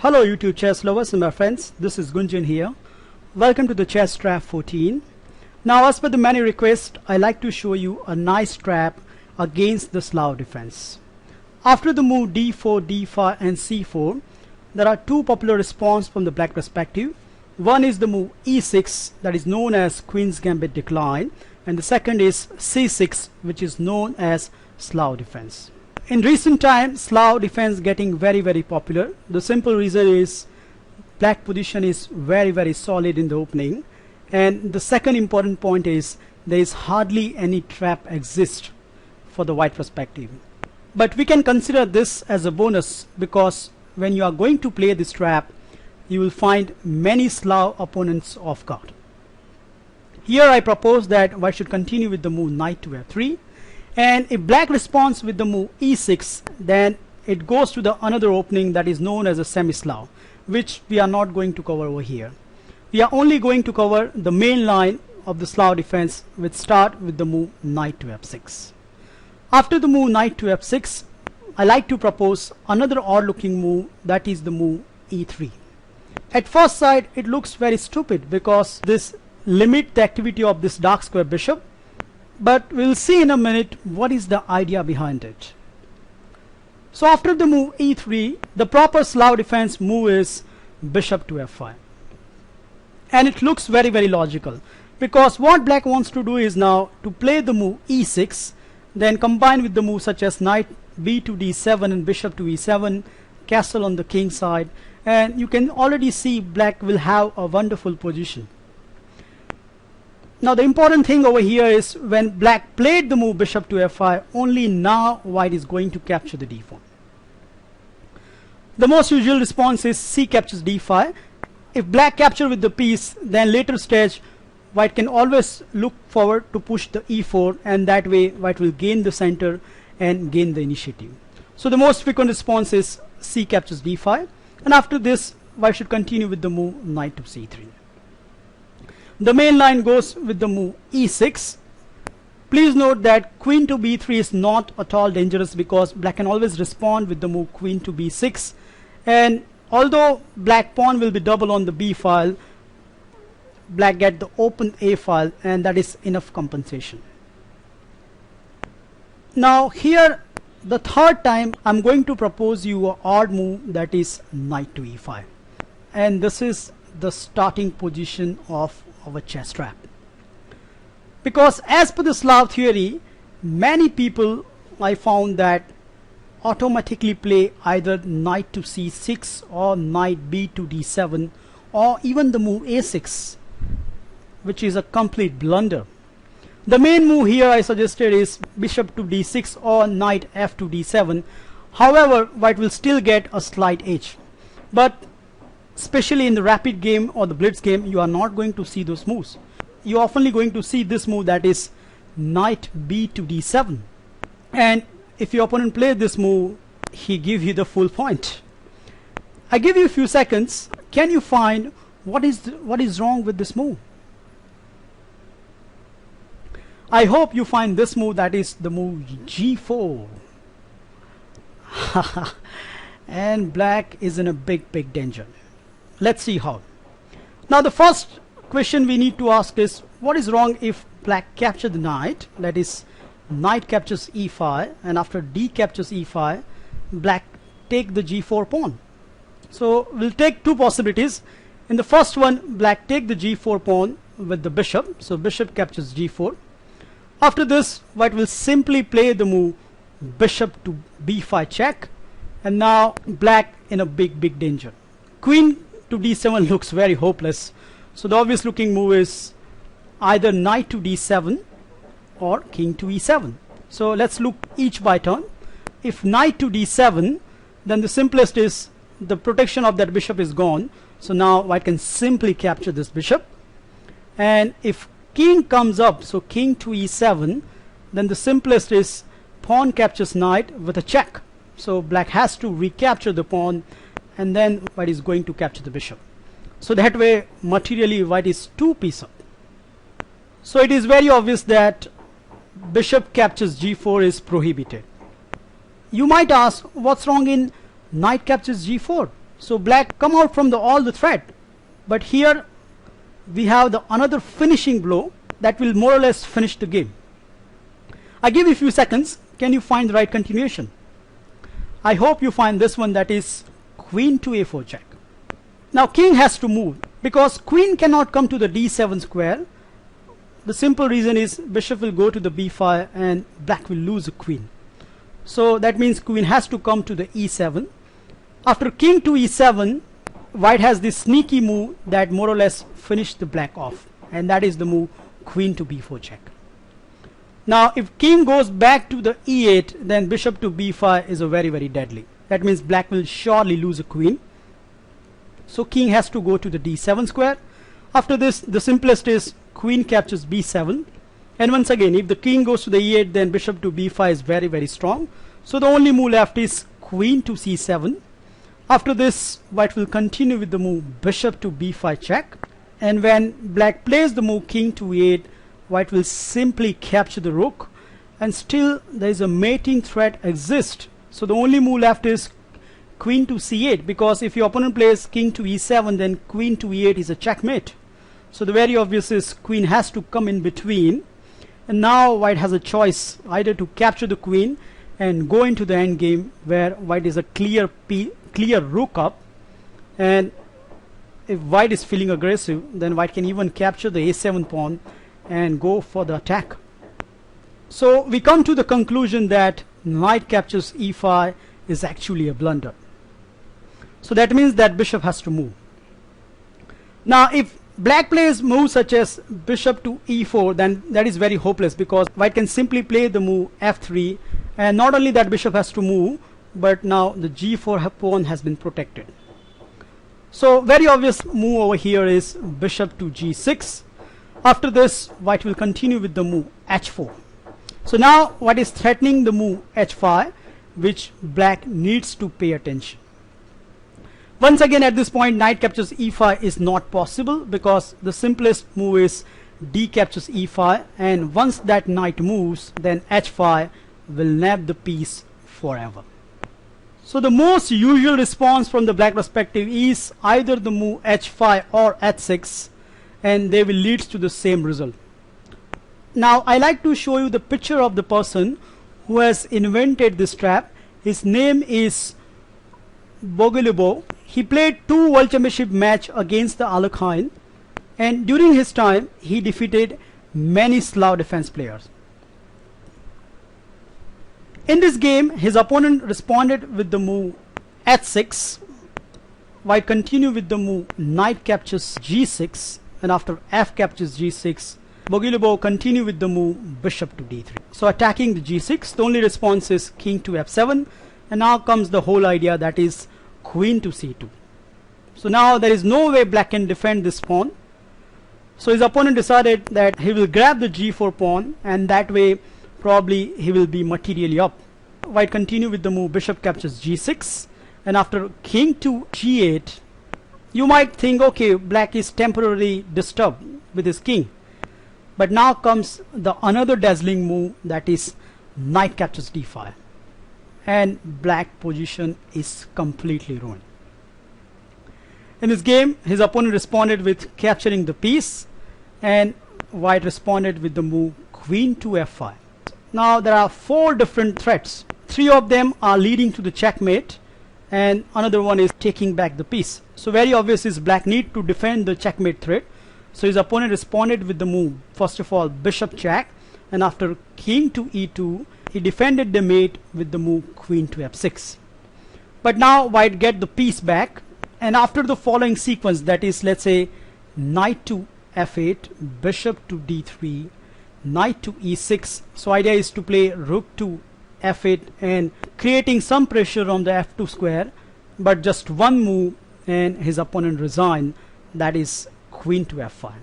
Hello YouTube chess lovers and my friends, this is Gunjan here. Welcome to the chess trap 14. Now as per the many requests, I like to show you a nice trap against the Slav defense. After the move d4, d5 and c4, there are two popular responses from the black perspective. One is the move e6, that is known as Queen's Gambit decline, and the second is c6, which is known as Slav defense. In recent times, Slav defense getting very popular. The simple reason is black position is very solid in the opening, and the second important point is there is hardly any trap exist for the white perspective. But we can consider this as a bonus, because when you are going to play this trap, you will find many Slav opponents off guard. Here I propose that white should continue with the move knight to f3, and if black responds with the move e6, then it goes to the another opening that is known as a semi-Slav, which we are not going to cover over here. We are only going to cover the main line of the Slav defense, which start with the move knight to f6. After the move knight to f6, I like to propose another odd looking move, that is the move e3. At first sight it looks very stupid because this limits the activity of this dark square bishop, but we'll see in a minute what is the idea behind it. So after the move e3, the proper Slav defense move is bishop to f5, and it looks very logical, because what black wants to do is now to play the move e6, then combine with the move such as knight b to d7 and bishop to e7, castle on the king side, and you can already see black will have a wonderful position. Now the important thing over here is when black played the move bishop to f5, only now white is going to capture the d4. The most usual response is c captures d5. If black capture with the piece, then later stage white can always look forward to push the e4, and that way white will gain the center and gain the initiative. So the most frequent response is c captures d5, and after this white should continue with the move knight to c3. The main line goes with the move e6. Please note that queen to b3 is not at all dangerous, because black can always respond with the move queen to b6, and although black pawn will be double on the b file, black get the open a file, and that is enough compensation. Now here the third time I'm going to propose you an odd move, that is knight to e5, and this is the starting position of our chess trap, because as per the Slav theory, many people I found that automatically play either knight to c6 or knight b to d7 or even the move a6, which is a complete blunder. The main move here I suggested is bishop to d6 or knight f to d7. However, white will still get a slight edge, but especially in the rapid game or the blitz game, you are not going to see those moves. You are often going to see this move, that is knight b to d7, and if your opponent plays this move, he gives you the full point. I give you a few seconds. Can you find what is wrong with this move? I hope you find this move, that is the move g4. And black is in a big danger. Let's see how. Now the first question we need to ask is, what is wrong if black capture the knight, that is knight captures e5, and after d captures e5, black take the g4 pawn. So we'll take two possibilities. In the first one, black take the g4 pawn with the bishop, so bishop captures g4. After this, white will simply play the move bishop to b5 check, and now black in a big danger. Queen to d7 looks very hopeless, so the obvious looking move is either knight to d7 or king to e7. So let's look each by turn. If knight to d7, then the simplest is the protection of that bishop is gone, so now white can simply capture this bishop. And if king comes up, so king to e7, then the simplest is pawn captures knight with a check, so black has to recapture the pawn, and then white is going to capture the bishop. So that way materially white is two piece up. So it is very obvious that bishop captures g4 is prohibited. You might ask, what's wrong in knight captures g4? So black come out from all the threat, but here we have the another finishing blow that will more or less finish the game. I give you a few seconds. Can you find the right continuation? I hope you find this one, that is queen to a4 check. Now king has to move because queen cannot come to the d7 square. The simple reason is bishop will go to the b5 and black will lose a queen. So that means queen has to come to the e7. After king to e7, white has this sneaky move that more or less finished the black off, and that is the move queen to b4 check. Now if king goes back to the e8, then bishop to b5 is a very deadly. That means black will surely lose a queen. So king has to go to the d7 square. After this, the simplest is queen captures b7, and once again if the king goes to the e8, then bishop to b5 is very strong. So the only move left is queen to c7. After this, white will continue with the move bishop to b5 check, and when black plays the move king to e8, white will simply capture the rook, and still there is a mating threat exists. So the only move left is queen to c8, because if your opponent plays king to e7, then queen to e8 is a checkmate. So the very obvious is queen has to come in between, and now white has a choice either to capture the queen and go into the endgame where white is a clear rook up, and if white is feeling aggressive, then white can even capture the a7 pawn and go for the attack. So we come to the conclusion that knight captures e5 is actually a blunder. So that means that bishop has to move. Now if black plays moves such as bishop to e4, then that is very hopeless, because white can simply play the move f3, and not only that bishop has to move, but now the g4 pawn has been protected. So very obvious move over here is bishop to g6. After this, white will continue with the move h4. So now white is threatening the move h5, which black needs to pay attention. Once again at this point, knight captures e5 is not possible, because the simplest move is d captures e5, and once that knight moves, then h5 will nab the piece forever. So the most usual response from the black perspective is either the move h5 or h6, and they will lead to the same result. Now I like to show you the picture of the person who has invented this trap. His name is Bogoljubov. He played 2 World Championship match against the Alekhine, and during his time he defeated many Slav Defence players. In this game, his opponent responded with the move h6. White continued with the move knight captures g6, and after f captures g6, Bogoljubov continued with the move bishop to d3. So attacking the g6, the only response is king to f7, and now comes the whole idea, that is queen to c2. So now there is no way black can defend this pawn. So his opponent decided that he will grab the g4 pawn, and that way probably he will be materially up. White continue with the move bishop captures g6, and after king to g8, you might think, okay, black is temporarily disturbed with his king, but now comes the another dazzling move, that is knight captures d5, and black position is completely ruined. In this game, his opponent responded with capturing the piece, and white responded with the move queen to f5. Now there are 4 different threats. 3 of them are leading to the checkmate, and another one is taking back the piece. So very obvious is black need to defend the checkmate threat. So his opponent responded with the move, first of all bishop check, and after king to e2, he defended the mate with the move queen to f6. But now white get the piece back, and after the following sequence, that is, let's say knight to f8, bishop to d3, knight to e6. So idea is to play rook to f8 and creating some pressure on the f2 square, but just one move and his opponent resign, that is queen to f5.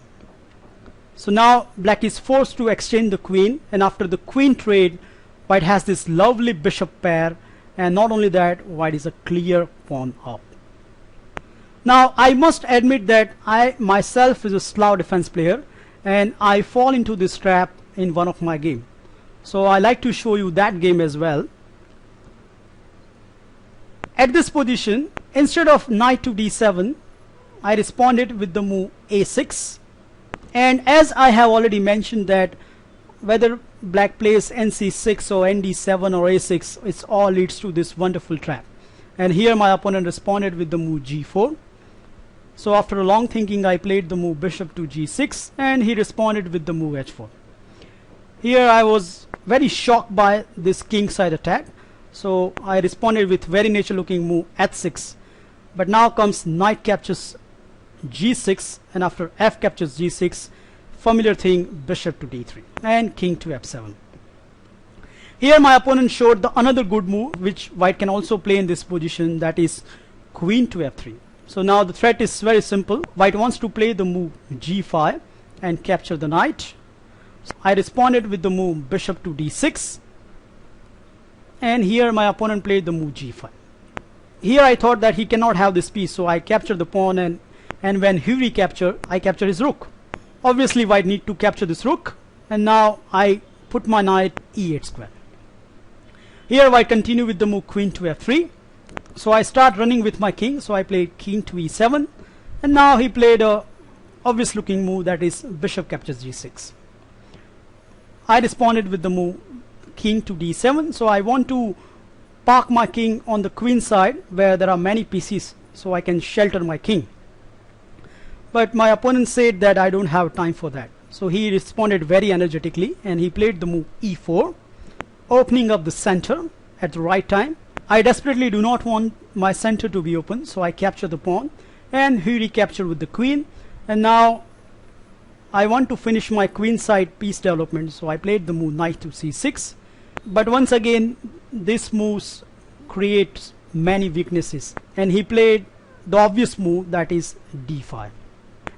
So now black is forced to exchange the queen, and after the queen trade, white has this lovely bishop pair, and not only that, white is a clear pawn up. Now I must admit that I myself is a Slav Defence player, and I fall into this trap in one of my game. So I like to show you that game as well. At this position, instead of knight to d7, I responded with the move a6, and as I have already mentioned that whether black plays nc6 or nd7 or a6, it all leads to this wonderful trap. And here my opponent responded with the move g4. So after a long thinking, I played the move bishop to g6, and he responded with the move h4. Here I was very shocked by this kingside attack, so I responded with very nature looking move h6. But now comes knight captures g6, and after f captures g6, familiar thing, bishop to d3 and king to f7. Here my opponent showed the another good move which white can also play in this position, that is queen to f3. So now the threat is very simple. White wants to play the move g5 and capture the knight. So I responded with the move bishop to d6, and here my opponent played the move g5. Here I thought that he cannot have this piece, so I captured the pawn, and when he recaptured, I captured his rook. Obviously white need to capture this rook, and now I put my knight e8 square. Here white continue with the move queen to f3. So I start running with my king, so I played king to e7, and now he played a obvious looking move, that is bishop captures g6. I responded with the move king to d7, so I want to park my king on the queen side where there are many pieces, so I can shelter my king. But my opponent said that I don't have time for that, so he responded very energetically, and he played the move e4, opening up the center at the right time. I desperately do not want my center to be open, so I capture the pawn, and he recaptured with the queen. And now I want to finish my queen side piece development, so I played the move knight to c6. But once again, this moves creates many weaknesses, and he played the obvious move, that is d5.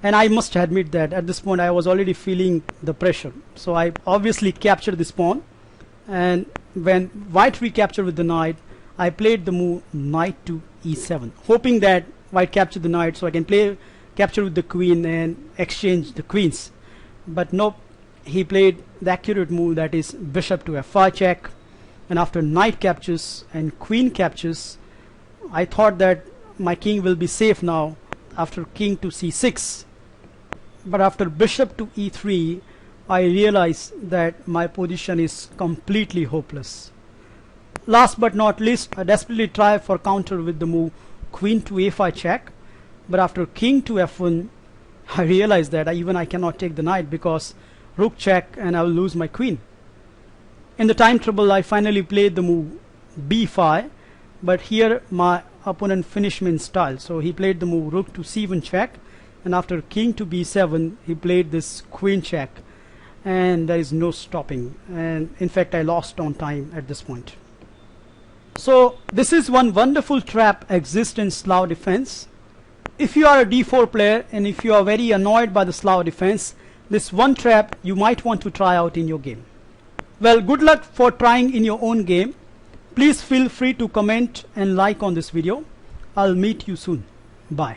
And I must admit that at this point I was already feeling the pressure, so I obviously captured this pawn, and when white recaptured with the knight, I played the move knight to e7, hoping that white captured the knight so I can capture with the queen and exchange the queens. But nope, he played the accurate move, that is bishop to f5 check, and after knight captures and queen captures, I thought that my king will be safe now after king to c6. But after bishop to e3, I realized that my position is completely hopeless. Last but not least, I desperately tried for counter with the move queen to a5 check, but after king to f1, I realized that I cannot take the knight because rook check and I will lose my queen. In the time trouble, I finally played the move b5, but here my opponent finished me in style, so he played the move rook to c1 check, and after king to b7, he played this queen check, and there is no stopping, and in fact I lost on time at this point. So this is one wonderful trap exists in Slav Defence. If you are a d4 player and if you are very annoyed by the Slav Defence, this one trap you might want to try out in your game. Well, good luck for trying in your own game. Please feel free to comment and like on this video. I'll meet you soon. Bye.